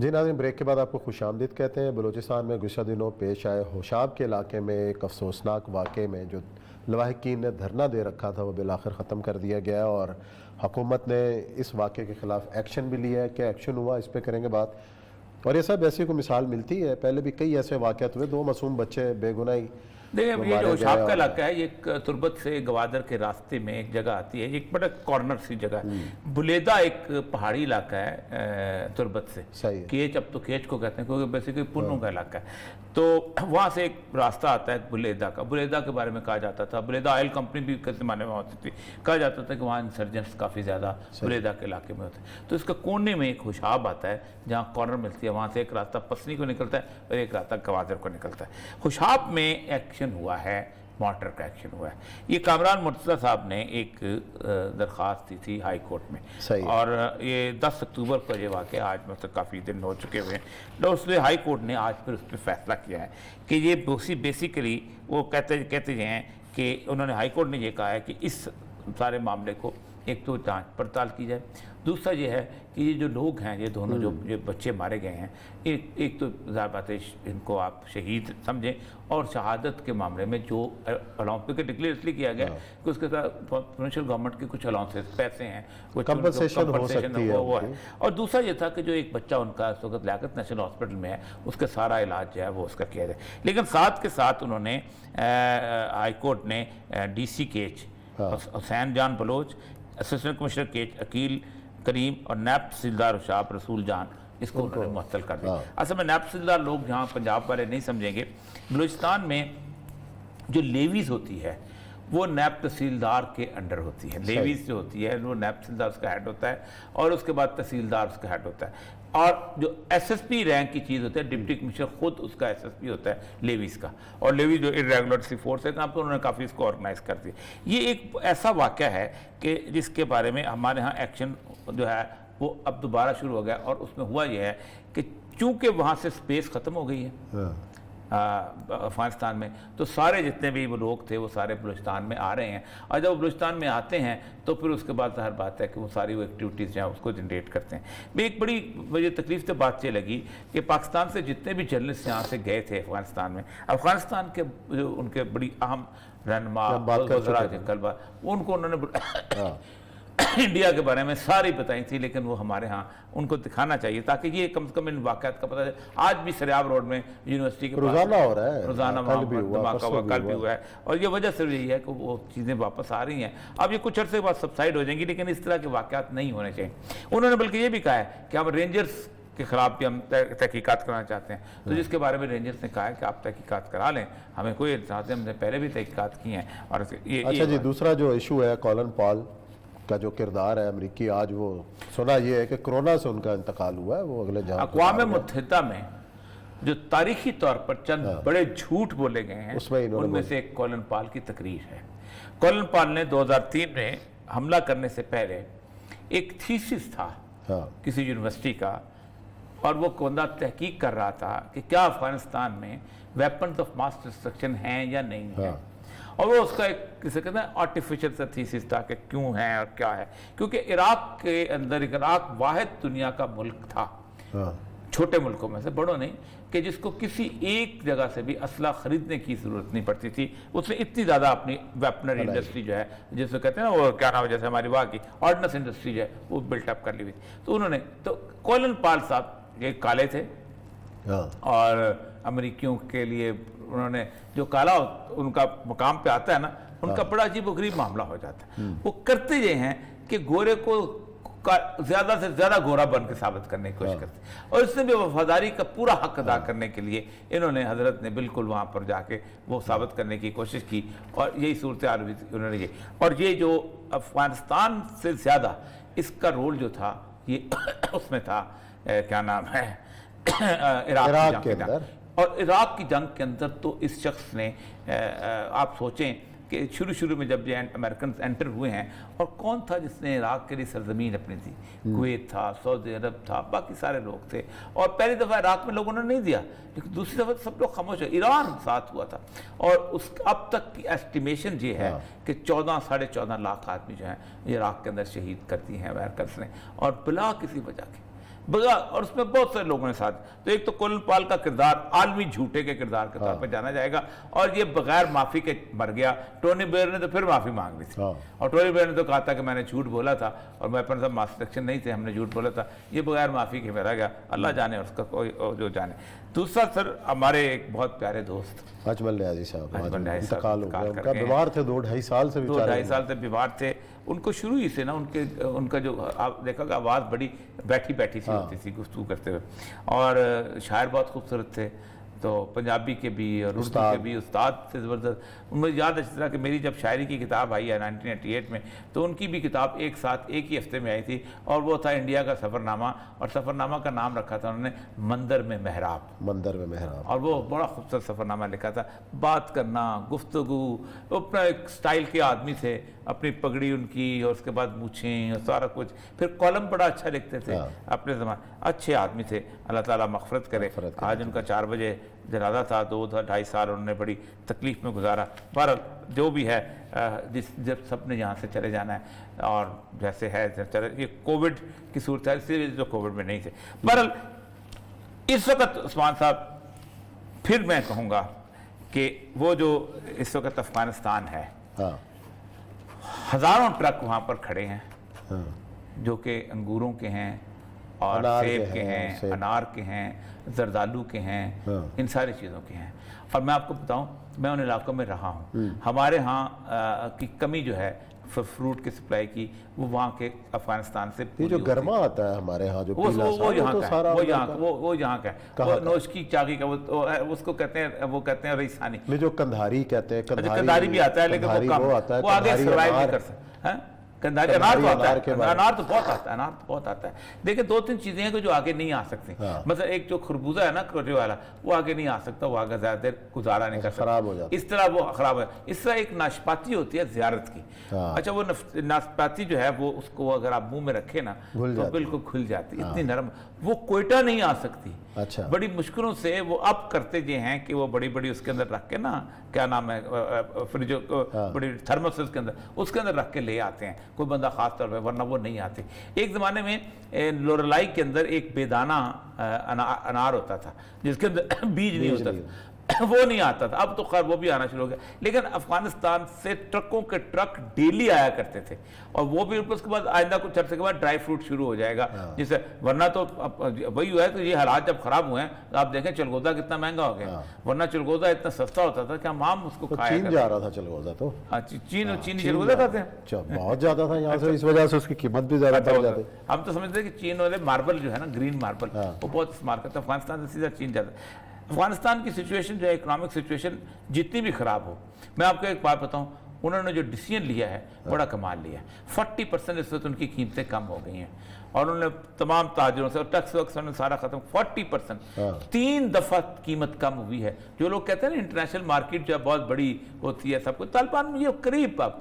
جی ناظرین، بریک کے بعد آپ کو خوش آمدید کہتے ہیں۔ بلوچستان میں گزشتہ دنوں پیش آئے ہوشاب کے علاقے میں ایک افسوسناک واقعے میں جو لواحقین نے دھرنا دے رکھا تھا وہ بالآخر ختم کر دیا گیا، اور حکومت نے اس واقعے کے خلاف ایکشن بھی لیا ہے۔ کیا ایکشن ہوا اس پہ کریں گے بات، اور یہ سب ایسی کو مثال ملتی ہے، پہلے بھی کئی ایسے واقعات ہوئے، 2 معصوم بچے بے گناہی دیکھیں یہ جو ہوشاب کا علاقہ ہے، یہ ایک تربت سے گوادر کے راستے میں ایک جگہ آتی ہے، ایک بڑا کارنر سی جگہ ہے۔ بلیدہ ایک پہاڑی علاقہ ہے تربت سے، کیچ اب تو کیچ کو کہتے ہیں کیونکہ بیسیکلی پنوں کا علاقہ ہے، تو وہاں سے ایک راستہ آتا ہے بلیدہ کا۔ بلیدہ کے بارے میں کہا جاتا تھا، بلیدہ آئل کمپنی بھی کس زمانے میں ہوتی تھی، کہا جاتا تھا کہ وہاں انسرجنٹس کافی زیادہ بلیدہ کے علاقے میں ہوتے ہیں۔ تو اس کا کونے میں ایک ہوشاب آتا ہے جہاں کارنر ملتی ہے، وہاں سے ایک راستہ پسنی کو نکلتا ہے اور ایک راستہ گوادر کو نکلتا ہے۔ ہوشاب میں ایکشن ہوا ہے، مارٹر کا ایکشن ہوا ہے۔ یہ کامران مرتضیٰ صاحب نے ایک درخواست دی تھی ہائی کورٹ میں، اور یہ 10 اکتوبر کو یہ واقعہ، آج میں سے کافی دن ہو چکے ہوئے ہیں، تو اس لیے ہائی کورٹ نے آج پھر اس پہ فیصلہ کیا ہے کہ یہ بیسیکلی وہ کہتے ہیں کہ انہوں نے ہائی کورٹ نے یہ کہا ہے کہ اس سارے معاملے کو ایک تو جانچ پڑتال کی جائے، دوسرا یہ ہے کہ یہ جو لوگ ہیں، یہ دونوں جو بچے مارے گئے ہیں، ایک تو ظاہر بات ہے ان کو آپ شہید سمجھیں، اور شہادت کے معاملے میں جو الاؤنس کے ڈکلیئر اس لیے کیا گیا کہ اس کے ساتھ پروونشل گورنمنٹ کے کچھ الاؤنسز پیسے ہیں، کمپنسیشن ہو سکتی ہے وہ ہے، اور دوسرا یہ تھا کہ جو ایک بچہ ان کا اس وقت لیاقت نیشنل ہاسپٹل میں ہے، اس کا سارا علاج جو ہے وہ اس کا کیا جائے۔ لیکن ساتھ کے ساتھ انہوں نے ہائی کورٹ نے D C Kech Hussain Jan Baloch, assistant commissioner Kech Aqeel Karim اور نیب تحصیلدار ہوشاب رسول جان، اس کو انہوں نے معطل کر دیا۔ اصل میں نیب تحصیلدار لوگ جہاں پنجاب والے نہیں سمجھیں گے، بلوچستان میں جو لیویز ہوتی ہے وہ نیب تحصیلدار کے انڈر ہوتی ہے۔ لیویز جو ہوتی ہے وہ نیب تحصیلدار اس کا ہیڈ ہوتا ہے، اور اس کے بعد تحصیلدار اس کا ہیڈ ہوتا ہے، اور جو ایس ایس پی رینک کی چیز ہوتا ہے، ڈپٹی کمشنر خود اس کا ایس ایس پی ہوتا ہے لیویز کا، اور لیویز جو ارریگولر سی فورس ہے، تو انہوں نے کافی اس کو آرگنائز کر دیا۔ یہ ایک ایسا واقعہ ہے کہ جس کے بارے میں ہمارے ہاں ایکشن جو ہے وہ اب دوبارہ شروع ہو گیا، اور اس میں ہوا یہ ہے کہ چونکہ وہاں سے سپیس ختم ہو گئی ہے افغانستان میں، تو سارے جتنے بھی وہ لوگ تھے وہ سارے بلوچستان میں آ رہے ہیں، اور جب وہ بلوچستان میں آتے ہیں تو پھر اس کے بعد ظاہر بات ہے کہ وہ ساری وہ ایکٹیویٹیز جو ہیں اس کو جنریٹ کرتے ہیں۔ میں ایک بڑی مجھے تکلیف سے بات یہ لگی کہ پاکستان سے جتنے بھی جرنلسٹ یہاں سے گئے تھے افغانستان کے جو ان کے بڑی اہم رہنما وزراء ان کو انہوں نے انڈیا کے بارے میں ساری بتائی تھی، لیکن وہ ہمارے ہاں ان کو دکھانا چاہیے تاکہ یہ کم سے کم ان واقعات کا پتہ چلے۔ آج بھی سریاب روڈ میں یونیورسٹی کے روزانہ ہو رہا ہے، روزانہ دھماکہ ہوا، کل بھی ہوا ہے، اور یہ وجہ سے یہی ہے کہ وہ چیزیں واپس آ رہی ہیں۔ اب یہ کچھ عرصے بعد سبسائڈ ہو جائیں گی، لیکن اس طرح کے واقعات نہیں ہونے چاہیے۔ انہوں نے بلکہ یہ بھی کہا ہے کہ ہم رینجرز کے خلاف بھی ہم تحقیقات کرنا چاہتے ہیں، تو جس کے بارے میں رینجرز نے کہا ہے کہ آپ تحقیقات کرا لیں، ہمیں کوئی احساس ہے، ہم نے پہلے بھی تحقیقات کی ہیں۔ اور اچھا جی، دوسرا جو ایشو ہے کولن پال کا جو کردار ہے امریکی، آج وہ سنا یہ ہے کہ کرونا سے ان کا انتقال ہوا ہے، وہ اگلے جہاں اقوام متحدہ میں جو تاریخی طور پر چند بڑے جھوٹ بولے گئے ہیں ان میں سے ایک کولن پال کی تقریر ہے۔ کولن پال نے 2003 میں حملہ کرنے سے پہلے ایک تھیسس تھا کسی یونیورسٹی کا، اور وہ بندہ تحقیق کر رہا تھا کہ کیا افغانستان میں ویپنز آف ماس ڈسٹرکشن ہیں یا نہیں ہیں، اور وہ اس کا ایک کسے کہتے ہیں آرٹیفیشل سا تھیسس تھا کہ کیوں ہیں اور کیا ہے، کیونکہ عراق کے اندر عراق واحد دنیا کا ملک تھا، چھوٹے ملکوں میں سے، بڑوں نہیں، کہ جس کو کسی ایک جگہ سے بھی اسلحہ خریدنے کی ضرورت نہیں پڑتی تھی۔ اس نے اتنی زیادہ اپنی ویپنری انڈسٹری جو ہے، جس کو کہتے ہیں نا وہ کیا نام ہے، جیسے ہماری وہاں کی آرڈننس انڈسٹری جو ہے وہ بلٹ اپ کر لی ہوئی تھی۔ تو انہوں نے تو کولن پال صاحب یہ کالے تھے، اور امریکیوں کے لیے انہوں نے جو کالا ان کا مقام پہ آتا ہے نا، ان کا بڑا عجیب و غریب معاملہ ہو جاتا ہے۔ وہ کرتے یہ ہیں کہ گورے کو زیادہ سے زیادہ گورا بن کے ثابت کرنے کی کوشش کرتے ہیں، اور اس نے بھی وفاداری کا پورا حق ادا کرنے کے لیے انہوں نے حضرت نے بالکل وہاں پر جا کے وہ ثابت کرنے کی کوشش کی، اور یہی صورتحال ہوئی تھی انہوں نے یہ، اور یہ جو افغانستان سے زیادہ اس کا رول جو تھا یہ اس میں تھا کیا نام ہے عراق کے اندر، اور عراق کی جنگ کے اندر تو اس شخص نے آپ سوچیں کہ شروع میں جب یہ امریکنز انٹر ہوئے ہیں، اور کون تھا جس نے عراق کے لیے سرزمین اپنی تھی؟ کویت تھا، سعودی عرب تھا، باقی سارے لوگ تھے، اور پہلی دفعہ عراق میں لوگوں نے نہیں دیا، لیکن دوسری دفعہ سب لوگ خاموش ہوئے، ایران ساتھ ہوا تھا، اور اس اب تک کی ایسٹیمیشن یہ ہے کہ 14-14.5 لاکھ آدمی جو ہیں عراق کے اندر شہید کر دی ہیں امریکنز نے، اور بلا کسی وجہ کے اور اس میں بہت سے لوگوں نے ساتھ. تو ایک تو کولن پال کا کردار عالمی جھوٹے کے کردار کے طور پہ جانا جائے گا, اور یہ بغیر معافی کے مر گیا. ٹونی بلیئر نے تو پھر معافی مانگ لی تھی, اور ٹونی بلیئر نے تو کہا تھا کہ میں نے جھوٹ بولا تھا اور میں اپنے ساتھ ماس سیکشن نہیں تھے, ہم نے جھوٹ بولا تھا. یہ بغیر معافی کے میرا گیا, اللہ جانے اس کا کوئی جو جانے. دوسرا سر, ہمارے ایک بہت پیارے دوست اجمل نیازی صاحب انتقال ہو گیا, ان کا بیمار تھے 2-2.5 سال سے, 2-2.5 سال سے بیمار تھے. ان کو شروع ہی سے نا ان کا جو آپ دیکھا کہ آواز بڑی بیٹھی سی ہوتی تھی گفتگو کرتے ہوئے, اور شاعر بہت خوبصورت تھے. تو پنجابی کے بھی اور اردو کے بھی استاد تھے زبردست. ان میں یاد ہے اس طرح کہ میری جب شاعری کی کتاب آئی ہے 1988 میں, تو ان کی بھی کتاب ایک ساتھ ایک ہی ہفتے میں آئی تھی, اور وہ تھا انڈیا کا سفر نامہ, اور سفر نامہ کا نام رکھا تھا انہوں نے مندر میں محراب. اور وہ بڑا خوبصورت سفر نامہ لکھا تھا. بات کرنا, گفتگو, اپنا ایک سٹائل کے آدمی تھے, اپنی پگڑی ان کی, اور اس کے بعد مونچھیں اور سارا کچھ. پھر کالم بڑا اچھا لکھتے تھے اپنے زمانے, اچھے آدمی تھے, اللہ تعالیٰ مغفرت کرے. آج ان کا 4 بجے جنازہ تھا. 2-2.5 سال انہوں نے بڑی تکلیف میں گزارا. بہرحال جو بھی ہے, جب سب نے یہاں سے چلے جانا ہے, اور جیسے ہے یہ کووڈ کی صورت ہے, اسی وجہ سے کووڈ میں نہیں تھے. بہرحال اس وقت عثمان صاحب, پھر میں کہوں گا کہ وہ جو اس وقت افغانستان ہے, ہزاروں ٹرک وہاں پر کھڑے ہیں جو کہ انگوروں کے ہیں, اور سیب کے ہیں, انار کے ہیں, زردالو کے ہیں, ان ساری چیزوں کے ہیں. اور میں آپ کو بتاؤں, میں ان علاقوں میں رہا ہوں. ہمارے ہاں کی کمی جو ہے فروٹ کی سپلائی کی, وہ وہاں کے افغانستان سے یہ جو گرما آتا ہے ہمارے ہاں, جو وہ یہاں کا ہے, وہ نوش کی چاقی کا, اس کو کہتے ہیں ریسانی. جو کندھاری کہتے ہیں, کندھاری بھی آتا ہے, لیکن وہ آگے سروائیو نہیں کر سکتا. انار تو بہت آتا ہے. دیکھیں 2-3 چیزیں ہیں جو آگے نہیں آ سکتی. مثلا ایک جو خربوزہ ہے نا کروٹے والا, وہ آگے نہیں آ سکتا, وہ آگے زیادہ دیر گزارا نہیں کر سکتا, خراب ہو جاتا. اس طرح وہ خراب ہے. اس طرح ایک ناشپاتی ہوتی ہے زیارت کی. اچھا, وہ ناشپاتی جو ہے, وہ اس کو اگر آپ منہ میں رکھے نا تو بالکل کھل جاتی, اتنی نرم. وہ کوئٹہ نہیں آ سکتی. بڑی مشکلوں سے وہ اب کرتے یہ ہیں کہ وہ بڑی اس کے اندر رکھ کے نا, کیا نام ہے, فریج, بڑی تھرموس کے اندر, اس کے اندر رکھ کے لے آتے ہیں کوئی بندہ خاص طور پہ, ورنہ وہ نہیں آتے. ایک زمانے میں لوریلائی کے اندر ایک بے دانہ انار ہوتا تھا جس کے اندر بیج نہیں ہوتا تھا, وہ نہیں آتا تھا. اب تو خیر وہ بھی آنا شروع ہو گیا, لیکن افغانستان سے ٹرکوں کے ٹرک ڈیلی آیا کرتے تھے, اور وہ بھی اس کے بعد آئندہ کچھ عرصے کے بعد ڈرائی فروٹ شروع ہو جائے گا. جسے ورنہ تو وہی ہوا ہے کہ یہ حالات جب خراب ہوئے ہیں, آپ دیکھیں چلگوزہ کتنا مہنگا ہو گیا. ورنہ چلگوزہ اتنا سستا ہوتا تھا کہ ہم عام اس کو کھایا کرتے. چین جا رہا تھا چلگوزہ, تو چینی چلگوزہ کھاتے ہیں, بہت زیادہ تھا یہاں سے, اس وجہ سے اس کی قیمت بھی زیادہ بڑھ جاتی. ہم تو سمجھتے ہیں کہ چین والے ماربل جو ہے نا, گرین ماربل, وہ بہت استعمال کرتے ہیں. افغانستان سے سیدھا چین جاتا ہے. افغانستان کی سچویشن جو ہے, اکنامک سچویشن جتنی بھی خراب ہو, میں آپ کو ایک بات بتاؤں, انہوں نے جو ڈیسیژن لیا ہے بڑا کمال لیا ہے. 40% اس وقت ان کی قیمتیں کم ہو گئی ہیں, اور انہوں نے تمام تاجروں سے, اور ٹیکس ویکس نے سارا ختم. 40% 3 دفعہ قیمت کم ہوئی ہے. جو لوگ کہتے ہیں نا انٹرنیشنل مارکیٹ جو ہے بہت بڑی ہوتی ہے سب کچھ, طالبان میں یہ قریب اب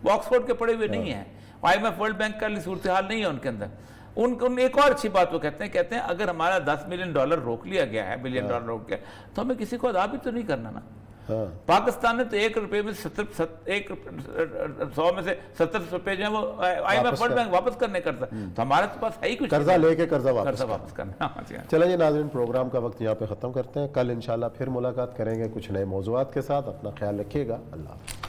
آکسفورڈ کے پڑے ہوئے نہیں ہیں. IMF ورلڈ بینک کا صورتحال نہیں ہے ان کے اندر. ان ایک اور اچھی بات وہ کہتے ہیں اگر ہمارا $10 بلین روک لیا گیا ہے, $1 بلین روک گیا, تو ہمیں کسی کو ادا بھی تو نہیں کرنا نا. پاکستان نے تو $1 میں 100 میں سے 70 روپے جو ہیں وہ IMF ورلڈ بینک واپس کرنے کرتا, تو ہمارے پاس ہے ہی کچھ, قرضہ لے کے قرضہ واپس کرنا. چلیں جی ناظرین, پروگرام کا وقت یہاں پہ ختم کرتے ہیں. کل انشاءاللہ پھر ملاقات کریں گے کچھ نئے موضوعات کے ساتھ. اپنا خیال رکھیے گا. اللہ حافظ.